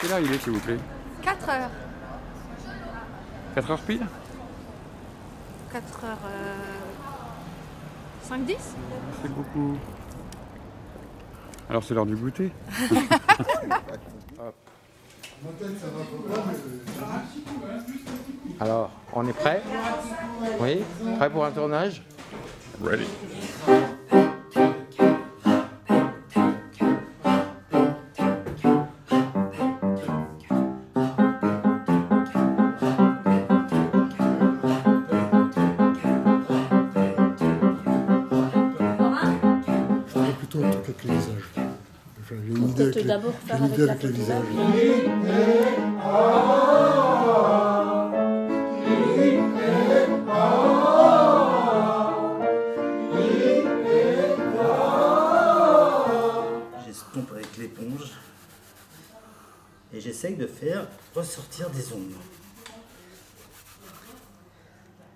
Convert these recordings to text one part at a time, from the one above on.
Quelle heure il est, s'il vous plaît? 4 heures. 4 heures pile? 4 heures... 5-10. C'est beaucoup. Alors c'est l'heure du goûter. Alors, on est prêt? Oui? Prêt pour un tournage? Ready. Plutôt un truc avec les visages. Enfin, j'ai une idée Peut-être d'abord faire j'ai une idée avec avec les la photo. visages. J'estompe avec l'éponge et j'essaye de faire ressortir des ombres.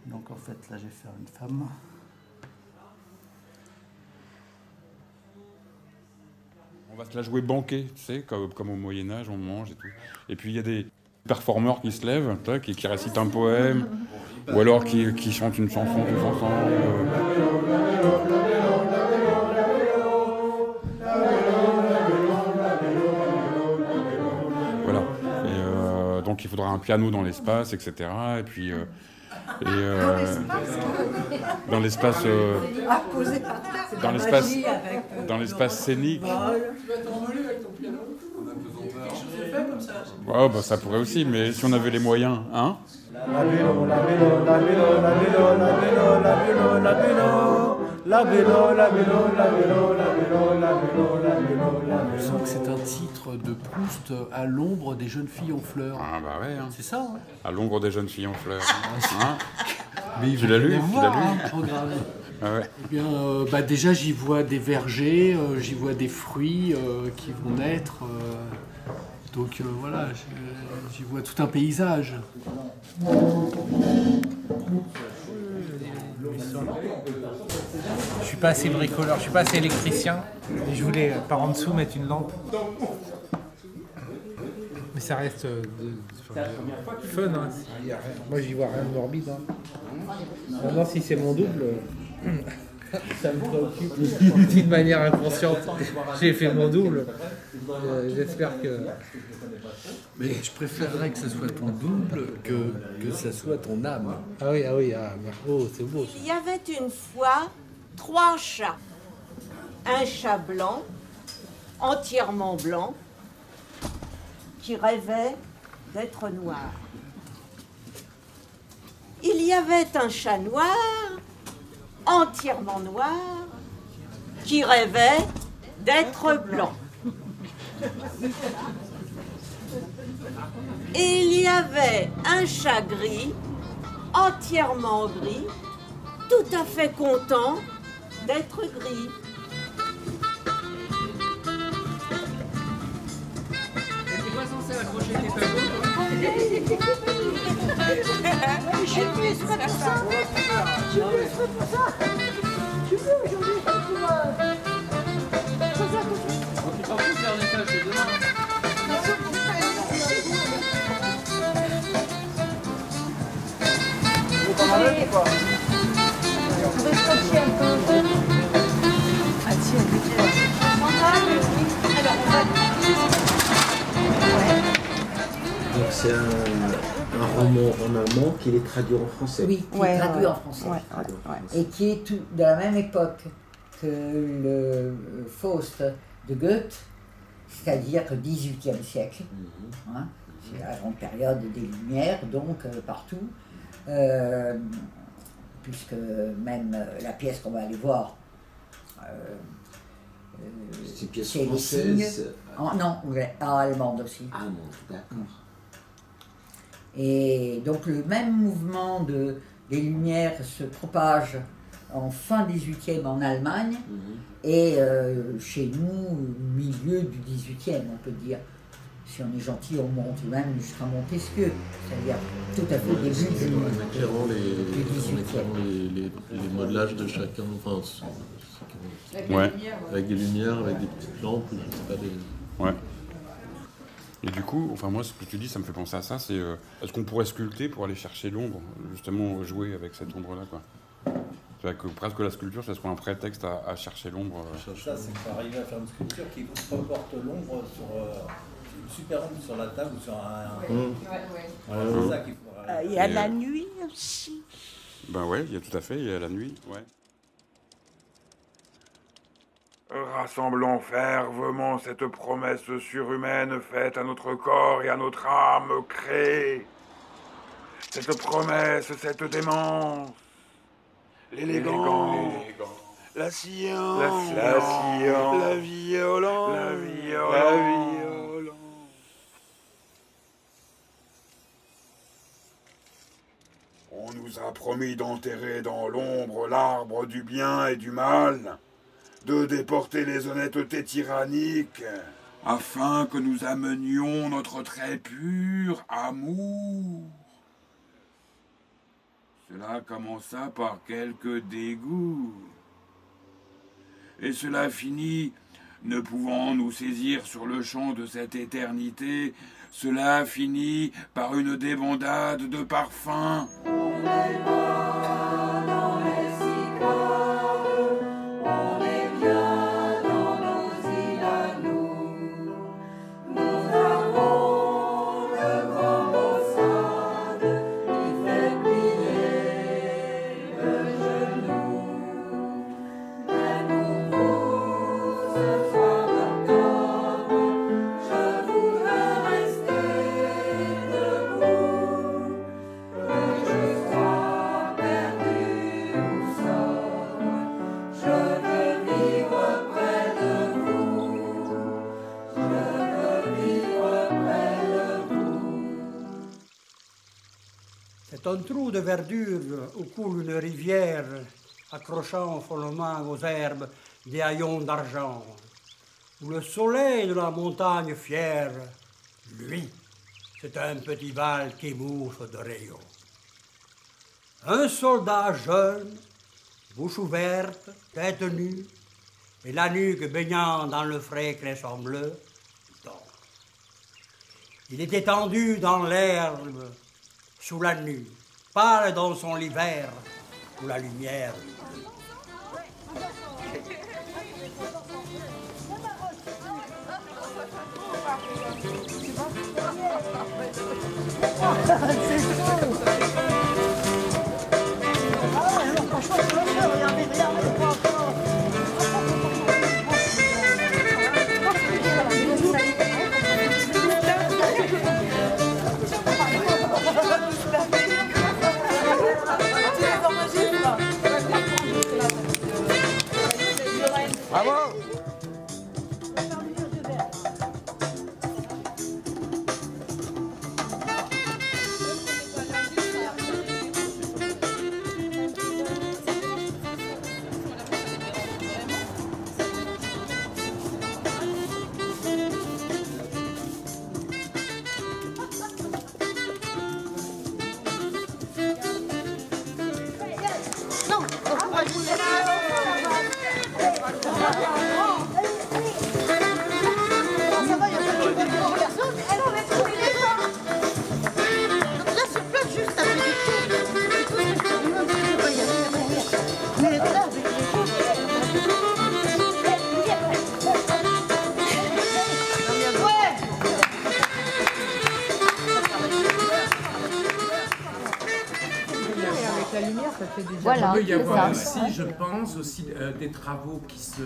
Donc en fait là je vais faire une femme. On va se la jouer banquée, tu sais, comme au Moyen-Âge, on mange et tout. Et puis il y a des performeurs qui se lèvent, qui récitent un poème, ou alors qui chantent une chanson tous ensemble. Voilà. Et donc il faudra un piano dans l'espace, etc. Et puis dans l'espace dans l'espace scénique. Tu vas t'envoler avec ton piano. On a besoin de quelque chose de fait comme ça. Ouais, bah, ça pourrait aussi, mais si on avait les moyens, hein? Je sens que c'est un titre de Proust à l'ombre des jeunes filles en fleurs. Ah bah ouais, hein. C'est ça, hein? À l'ombre des jeunes filles en fleurs. Hein? Tu l'as lu? Tu l'as lu? Programme. Ah ouais. Eh bien, déjà, j'y vois des vergers, j'y vois des fruits qui vont naître. Donc voilà, j'y vois tout un paysage. Je suis pas assez bricoleur, je suis pas assez électricien. Et je voulais par en dessous mettre une lampe. Mais ça reste fun. Hein. Moi j'y vois rien de morbide. Hein. Maintenant si c'est mon double, ça me préoccupe d'une manière inconsciente. J'ai fait mon double. J'espère que... Mais je préférerais que ce soit ton double que ce soit ton âme. Ah oui, oh, c'est beau. Il y avait une fois 3 chats. Un chat blanc, entièrement blanc, qui rêvait d'être noir. Il y avait un chat noir, entièrement noir, qui rêvait d'être blanc. Et il y avait un chat gris, entièrement gris, tout à fait content d'être gris. T'es pas censé accrocher tes tableaux, Je peux exprès pour ça. Je peux exprès pour ça. Je peux aujourd'hui pour tu t'en fous de faire des tâches de demain. Donc c'est un roman en allemand qui est traduit en français. Oui, qui est traduit en français. Et qui est tout de la même époque que le Faust de Goethe, c'est-à-dire le XVIIIe siècle. Hein, c'est la grande période des Lumières, donc partout. Puisque même la pièce qu'on va aller voir, C'est une pièce c'est les française. non, allemande aussi. Allemande, d'accord. Et donc le même mouvement des Lumières se propage en fin 18e en Allemagne et chez nous, au milieu du 18e, on peut dire. Si on est gentil, on monte même jusqu'à Montesquieu, c'est-à-dire tout à fait début du les modelages de chacun, enfin, Ouais. avec des lumières, avec des petites lampes, je sais pas, des... Ouais. Et du coup, enfin moi, ce que tu dis, ça me fait penser à ça, c'est est-ce qu'on pourrait sculpter pour aller chercher l'ombre, justement jouer avec cette ombre-là, quoi. C'est-à-dire que presque la sculpture, ça serait un prétexte à chercher l'ombre. Ça, c'est pour arriver à faire une sculpture qui reporte l'ombre sur une super ombre sur la table ou sur un... Voilà, c'est ça qu'il faut... Il y a la nuit aussi. Ben ouais, il y a tout à fait, il y a la nuit, ouais. Rassemblons fervement cette promesse surhumaine faite à notre corps et à notre âme créée. Cette promesse, cette démence, l'élégance, la science, la violence, la violence. On nous a promis d'enterrer dans l'ombre l'arbre du bien et du mal, de déporter les honnêtetés tyranniques, afin que nous amenions notre très pur amour. Cela commença par quelques dégoûts, et cela finit, ne pouvant nous saisir sur le champ de cette éternité, cela finit par une débandade de parfums. C'est un trou de verdure où coule une rivière, accrochant follement aux herbes des haillons d'argent, où le soleil de la montagne fière, lui, c'est un petit val qui mouche de rayons. Un soldat jeune, bouche ouverte, tête nue, et la nuque baignant dans le frais cresson bleu, dort. Il est étendu dans l'herbe, sous la nuit, pâle dans son lit vert, où la lumière. Bravo! Voilà, il peut y avoir aussi, je pense, aussi des travaux qui se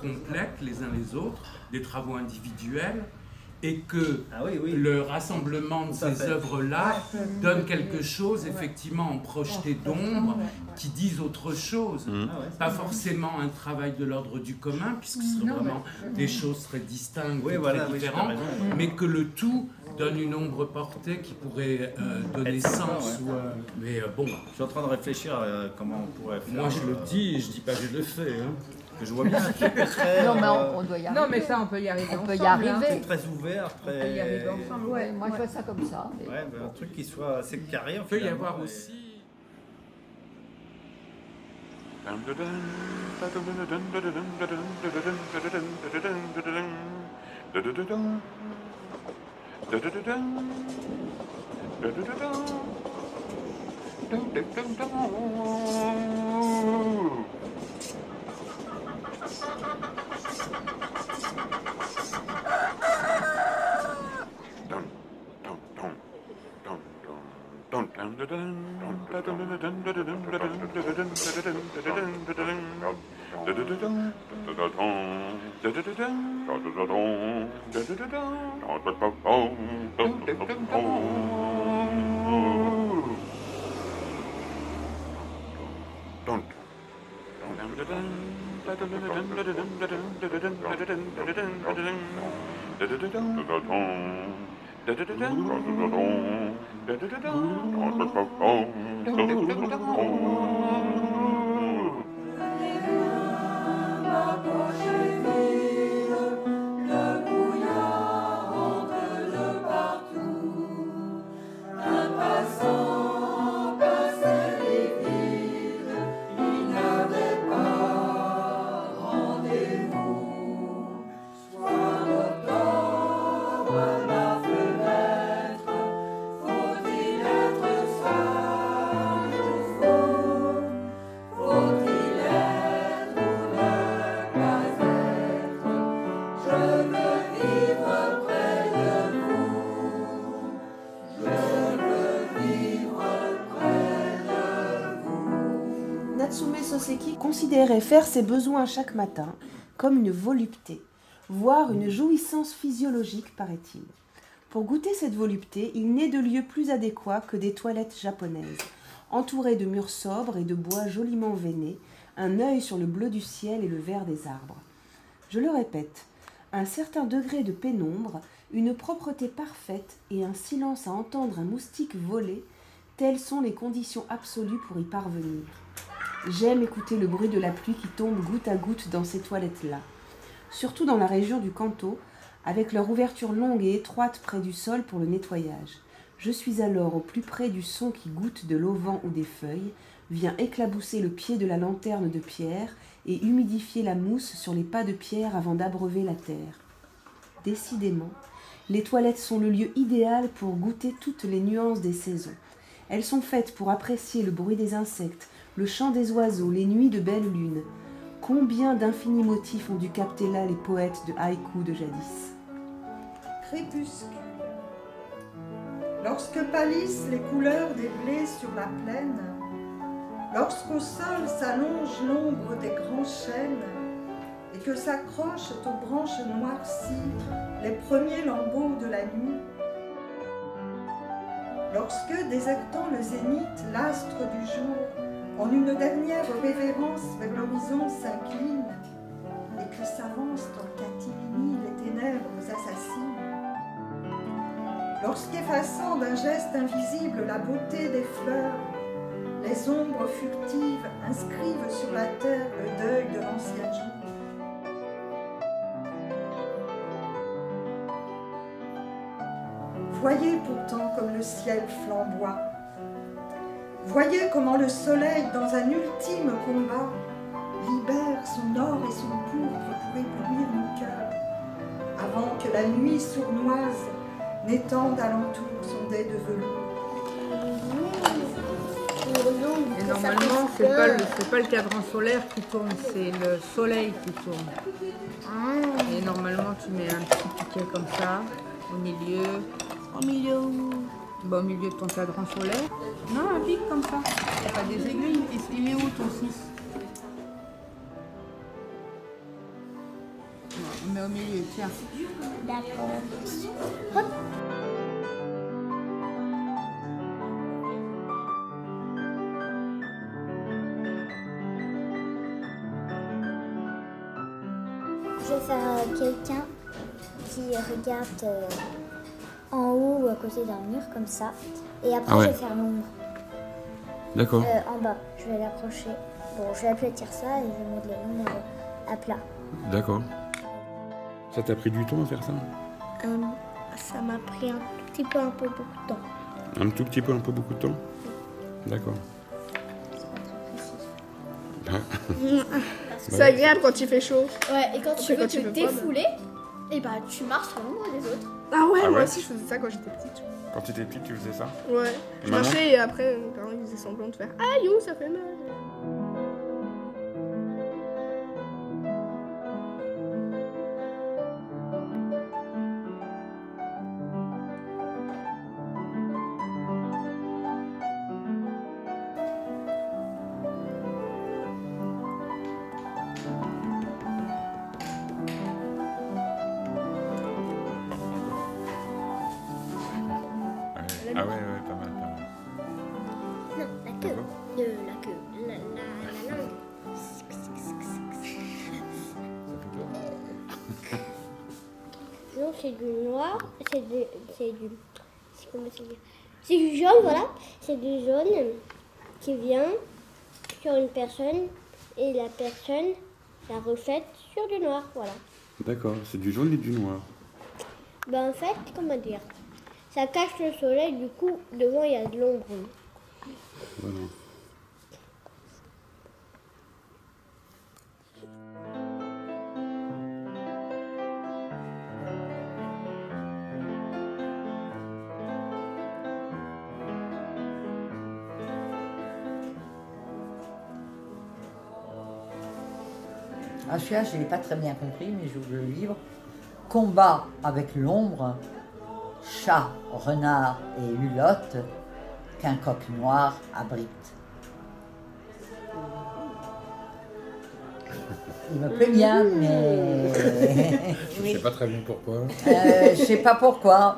complètent les uns les autres, des travaux individuels, et que le rassemblement de ces œuvres-là donne quelque chose, effectivement, en projeté d'ombre, qui disent autre chose. Pas forcément un travail de l'ordre du commun, puisque ce serait vraiment des choses très distinctes, très différentes, mais que le tout donne une ombre portée qui pourrait donner sens. Mais bon. Je suis en train de réfléchir à comment on pourrait faire. Moi, je le dis, je dis pas que je le fais. Hein. Que je vois bien. Non, mais on doit y arriver. Non, mais ça, on peut y arriver. On peut y arriver. C'est très ouvert, très. On peut y arriver ensemble. Ouais, moi, je vois ça comme ça. Mais... Ouais, ben, un truc qui soit assez carré. Il peut y avoir aussi. Natsume Soseki considérait faire ses besoins chaque matin comme une volupté, voire une jouissance physiologique, paraît-il. Pour goûter cette volupté, il n'est de lieu plus adéquat que des toilettes japonaises, entourées de murs sobres et de bois joliment veinés, un œil sur le bleu du ciel et le vert des arbres. Je le répète, un certain degré de pénombre, une propreté parfaite et un silence à entendre un moustique voler, telles sont les conditions absolues pour y parvenir. J'aime écouter le bruit de la pluie qui tombe goutte à goutte dans ces toilettes-là. Surtout dans la région du Kanto, avec leur ouverture longue et étroite près du sol pour le nettoyage. Je suis alors au plus près du son qui goutte de l'auvent ou des feuilles, vient éclabousser le pied de la lanterne de pierre et humidifier la mousse sur les pas de pierre avant d'abreuver la terre. Décidément, les toilettes sont le lieu idéal pour goûter toutes les nuances des saisons. Elles sont faites pour apprécier le bruit des insectes, le chant des oiseaux, les nuits de belle lune. Combien d'infinis motifs ont dû capter là les poètes de haïku de jadis. Crépuscule. Lorsque pâlissent les couleurs des blés sur la plaine, lorsqu'au sol s'allonge l'ombre des grands chênes et que s'accrochent aux branches noircies les premiers lambeaux de la nuit, lorsque, désertant le zénith, l'astre du jour, en une dernière révérence vers l'horizon s'incline, et que s'avancent en catimini les ténèbres assassines, lorsqu'effaçant d'un geste invisible la beauté des fleurs, les ombres furtives inscrivent sur la terre le deuil de l'ancien jour. Voyez pourtant comme le ciel flamboie. Voyez comment le soleil, dans un ultime combat, libère son or et son pourpre pour éblouir nos cœurs, avant que la nuit sournoise n'étende alentour son dais de velours. Et normalement, c'est pas le cadran solaire qui tourne, c'est le soleil qui tourne. Et normalement, tu mets un petit piquet comme ça, au milieu. Au milieu où? Bah, au milieu de ton cadran solaire. Non, un pic comme ça. Il n'y a pas des aiguilles. Il est où ton 6? Mais au milieu, tiens. D'accord. Je vais faire quelqu'un qui regarde en haut ou à côté d'un mur comme ça. Et après, je vais faire l'ombre. D'accord. En bas, je vais l'approcher. Bon, je vais aplatir ça et je vais mettre l'ombre à plat. D'accord. Ça t'a pris du temps à faire ça? Ça m'a pris un tout petit peu, un peu beaucoup de temps. Un tout petit peu, un peu beaucoup de temps? D'accord. C'est pas très précis. C'est agréable quand il fait chaud. Ouais, et quand tu veux te défouler, Et bah tu marches sur l'ombre des autres. Ah ouais, Ah moi ouais aussi je faisais ça quand j'étais petite. Quand tu étais petite, tu faisais ça? Ouais. Et Je maintenant marchais et après mes parents ils faisaient semblant de faire aïe, oh, ça fait mal. Ah ouais, pas mal, pas mal. Non, la queue. La queue. La langue. Non, c'est du noir. Comment c'est dire? C'est du jaune, voilà. C'est du jaune qui vient sur une personne et la personne la reflète sur du noir, voilà. D'accord, c'est du jaune et du noir. Ben en fait, comment dire? Ça cache le soleil, du coup, devant il y a de l'ombre. Voilà. Ah, celui-là, je ne l'ai pas très bien compris, mais j'ouvre le livre. Combat avec l'ombre, chat, renard et hulotte qu'un coq noir abrite. Il me plaît bien, mais... Je ne sais pas très bien pourquoi. Je ne sais pas pourquoi.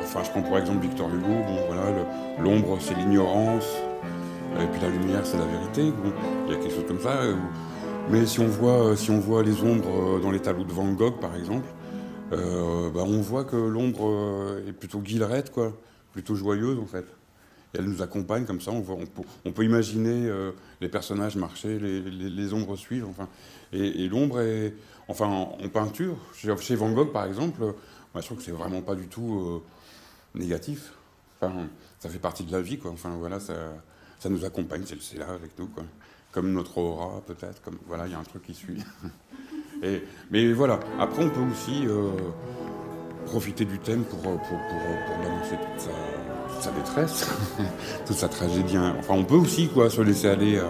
Enfin, je prends par exemple Victor Hugo, bon voilà, l'ombre c'est l'ignorance, et puis la lumière c'est la vérité, bon, il y a quelque chose comme ça. Mais si on voit les ombres dans les tableaux de Van Gogh par exemple, on voit que l'ombre est plutôt guillerette, quoi, plutôt joyeuse en fait. Et elle nous accompagne comme ça, on peut imaginer les personnages marcher, les ombres suivent, enfin. Et l'ombre est, enfin en peinture, chez Van Gogh par exemple, moi, je trouve que c'est vraiment pas du tout négatif. Enfin, ça fait partie de la vie, quoi. Enfin voilà, ça nous accompagne, c'est là avec nous, quoi. Comme notre aura peut-être, comme voilà, il y a un truc qui suit. Mais voilà, après on peut aussi profiter du thème pour balancer toute sa détresse, toute sa tragédie. Enfin, on peut aussi, quoi, se laisser aller à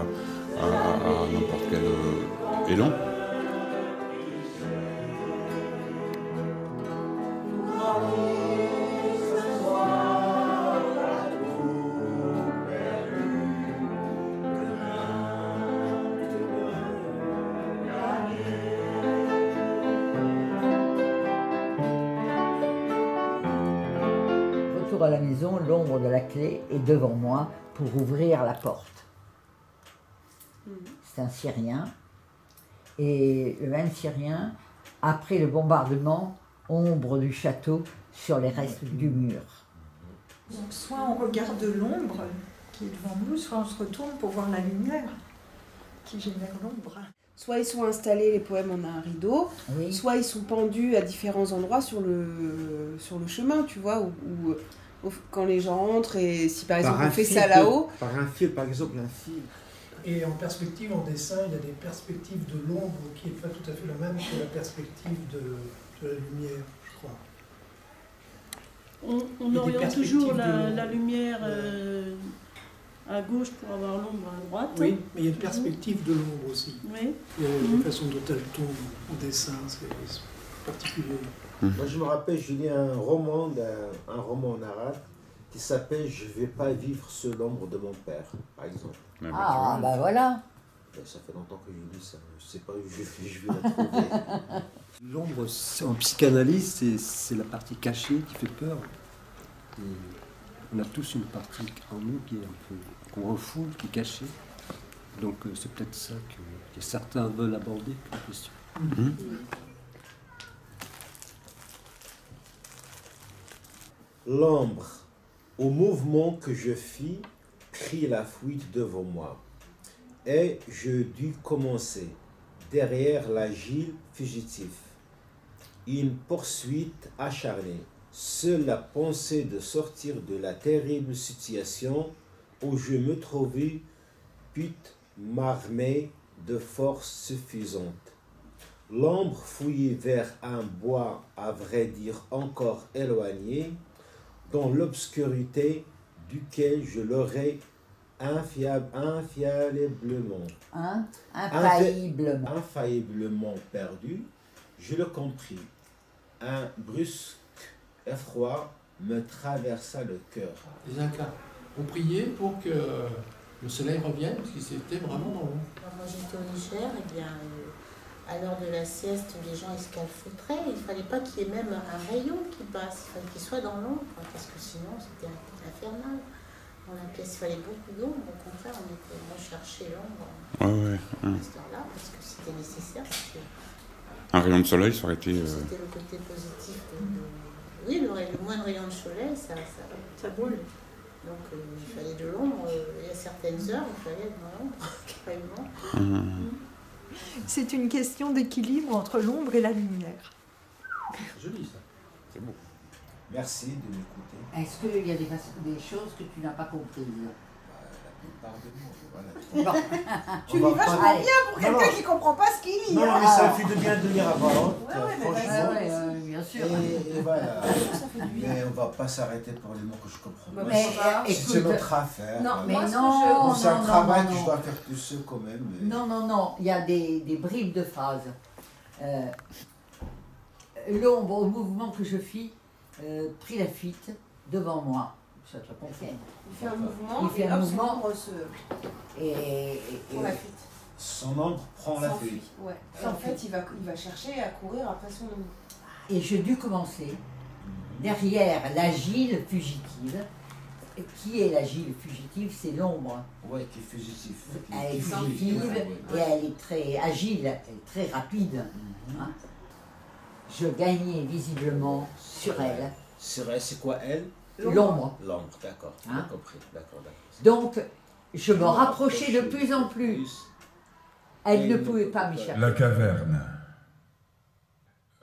n'importe quel élan. À la maison, l'ombre de la clé est devant moi pour ouvrir la porte. C'est un Syrien. Et le même Syrien, après le bombardement, ombre du château sur les restes du mur. Donc soit on regarde l'ombre qui est devant nous, soit on se retourne pour voir la lumière qui génère l'ombre. Soit ils sont installés, les poèmes, on a un rideau, soit ils sont pendus à différents endroits sur le chemin, tu vois, où quand les gens entrent, et si par exemple on fait ça là-haut... Par un fil, par exemple, un fil. Et en perspective, en dessin, il y a des perspectives de l'ombre qui n'est pas tout à fait la même que la perspective de la lumière, je crois. On oriente toujours la lumière à gauche pour avoir l'ombre à droite. Oui, mais il y a une perspective de l'ombre aussi. Oui. Il y a la façon dont elle tombe en dessin, c'est particulier. Moi, je me rappelle, je lis un roman en arabe qui s'appelle « Je ne vais pas vivre sous l'ombre de mon père », par exemple. Ah, bah voilà. Ça fait longtemps que je lis ça, je ne sais pas où je vais la trouver. L'ombre, en psychanalyse, c'est la partie cachée qui fait peur. Et on a tous une partie en nous qui est un peu, qu'on refoule, qui est cachée. Donc c'est peut-être ça que certains veulent aborder comme question. L'ombre, au mouvement que je fis, prit la fuite devant moi, et je dus commencer, derrière l'agile fugitif, une poursuite acharnée. Seule la pensée de sortir de la terrible situation où je me trouvais put m'armer de force suffisante. L'ombre fouillait vers un bois, à vrai dire encore éloigné, dans l'obscurité duquel je l'aurais infailliblement perdu. Je le compris. Un brusque effroi me traversa le cœur. Les Incas ont prié pour que le soleil revienne, parce qu'ils étaient vraiment dans l'ombre. Moi j'étais au Niger, et bien à l'heure de la sieste, les gens ils se calfeutraient. Il ne fallait pas qu'il y ait même un rayon qui passe, il fallait qu'il soit dans l'ombre, parce que sinon c'était infernal. Dans la pièce, il fallait beaucoup d'ombre, au contraire, on cherchait l'ombre à cette heure-là, parce que c'était nécessaire. Un rayon de soleil, ça aurait été... C'était le côté positif Oui, le moins de rayons de soleil, ça brûle. Donc il fallait de l'ombre, et à certaines heures, il fallait être dans l'ombre, carrément. C'est une question d'équilibre entre l'ombre et la lumière. Joli ça. C'est beau. Merci de m'écouter. Est-ce qu'il y a des choses que tu n'as pas comprises? La plupart de moi, voilà. Tu lis vachement bien pour quelqu'un qui ne comprend pas ce qu'il lit. Non, mais ça fait de bien de lire à voix haute, franchement. Bien sûr. Et voilà. Mais on ne va pas s'arrêter pour les mots que je comprends pas. Mais c'est notre affaire. Non, mais c'est un travail que je dois faire tout seul quand même. Mais... Non. Il y a des bribes de phrases. L'ombre au mouvement que je fis prit la fuite devant moi. Ça te confirme. Il fait un mouvement, il fait un mouvement pour la fuite. Son ombre prend la fuite. Ouais. En fait, il va chercher à courir après son ombre. Et je dus commencer derrière l'agile fugitive. Qui est l'agile fugitive? C'est l'ombre. Oui, qui est fugitive. Elle est fugitive et elle est très agile, elle est très rapide. Hein. Je gagnais visiblement sur elle. Sur elle, c'est quoi elle? L'ombre. L'ombre, d'accord. Tu m'as compris. D'accord. Donc, je me rapprochais de plus en plus. Elle ne pouvait pas m'échapper. La caverne.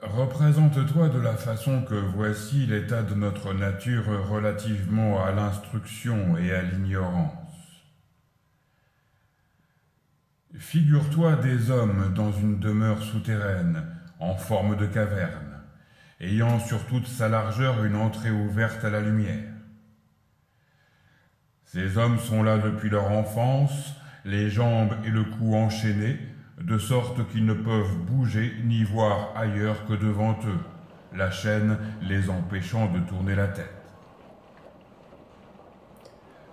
Représente-toi de la façon que voici l'état de notre nature relativement à l'instruction et à l'ignorance. Figure-toi des hommes dans une demeure souterraine, en forme de caverne, ayant sur toute sa largeur une entrée ouverte à la lumière. Ces hommes sont là depuis leur enfance, les jambes et le cou enchaînés, de sorte qu'ils ne peuvent bouger ni voir ailleurs que devant eux, la chaîne les empêchant de tourner la tête.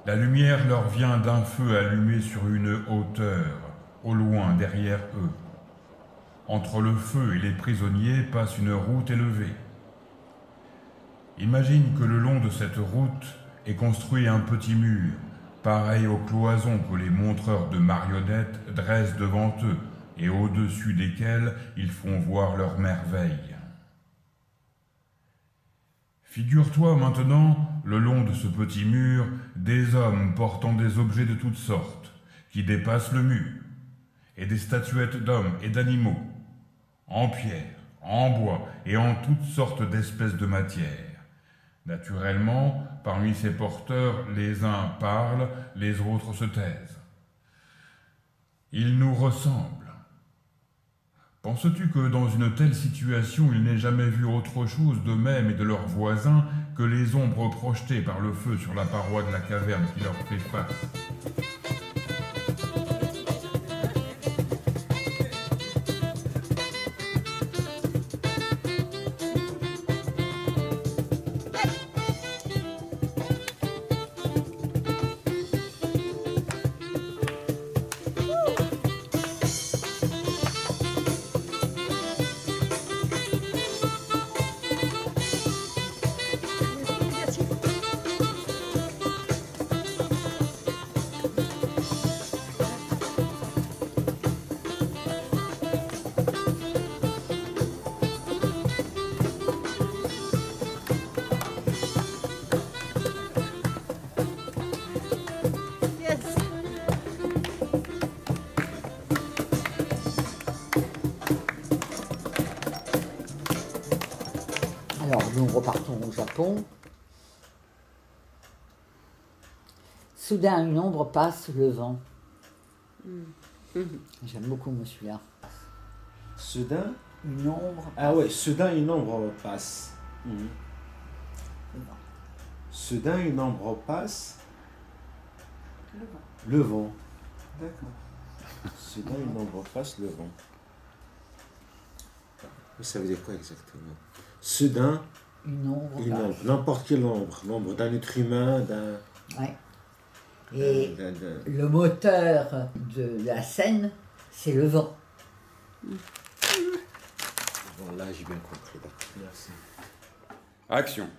La lumière leur vient d'un feu allumé sur une hauteur, au loin derrière eux. Entre le feu et les prisonniers passe une route élevée. Imagine que le long de cette route est construit un petit mur, pareil aux cloisons que les montreurs de marionnettes dressent devant eux et au-dessus desquels ils font voir leurs merveilles. Figure-toi maintenant, le long de ce petit mur, des hommes portant des objets de toutes sortes, qui dépassent le mur, et des statuettes d'hommes et d'animaux, en pierre, en bois et en toutes sortes d'espèces de matières. Naturellement, parmi ces porteurs, les uns parlent, les autres se taisent. Ils nous ressemblent. Penses-tu que dans une telle situation, ils n'aient jamais vu autre chose d'eux-mêmes et de leurs voisins que les ombres projetées par le feu sur la paroi de la caverne qui leur fait face ? repartons au Japon. Soudain, une ombre passe le vent. J'aime beaucoup moi celui-là. Soudain, une ombre. Ah ouais, soudain une ombre passe. Soudain une ombre passe. Le vent. D'accord. Soudain une ombre passe le vent. Ça veut dire quoi exactement? Soudain une ombre. Une ombre. N'importe quelle ombre. L'ombre d'un être humain, d'un. Ouais. Et le moteur de la scène, c'est le vent. Bon, là, j'ai bien compris. Merci. Action.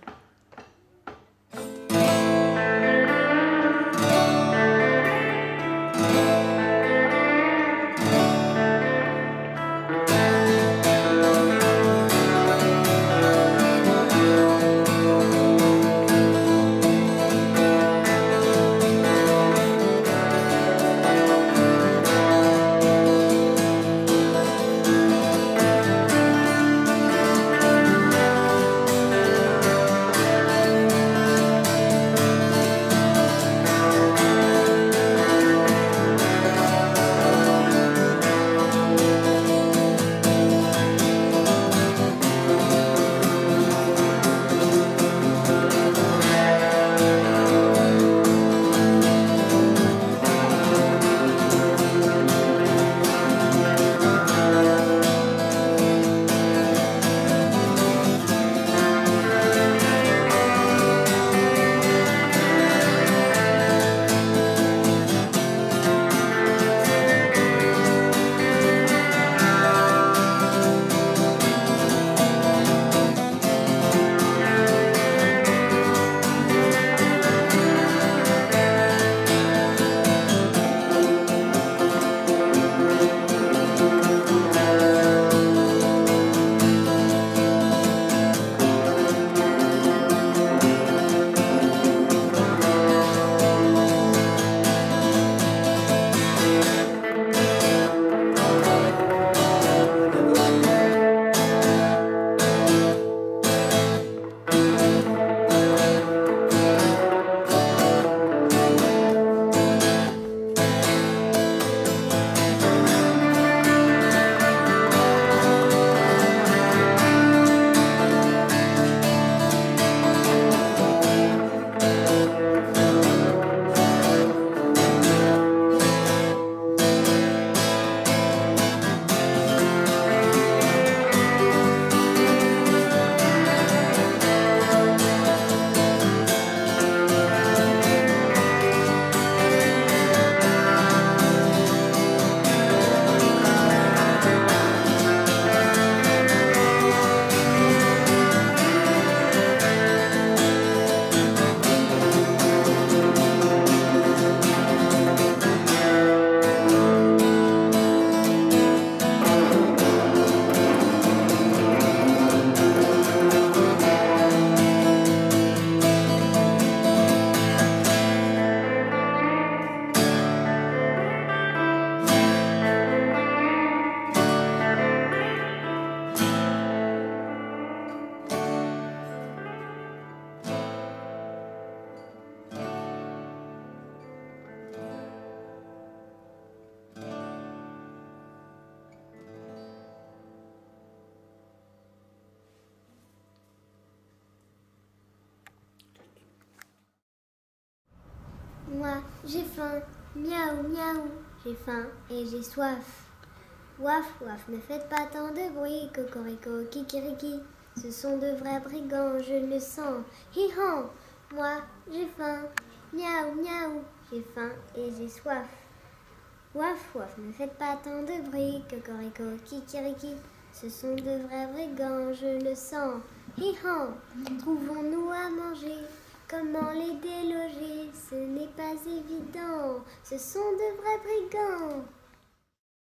Moi, j'ai faim, miaou, miaou, j'ai faim et j'ai soif. Waf, waf, ne faites pas tant de bruit, cocorico, kikiriki. Ce sont de vrais brigands, je le sens. Hi-han, moi, j'ai faim, miaou, miaou, j'ai faim et j'ai soif. Waf, waf, ne faites pas tant de bruit, cocorico, kikiriki. Ce sont de vrais brigands, je le sens. Hi-han, trouvons-nous à manger? Comment les déloger? Ce n'est pas évident, ce sont de vrais brigands.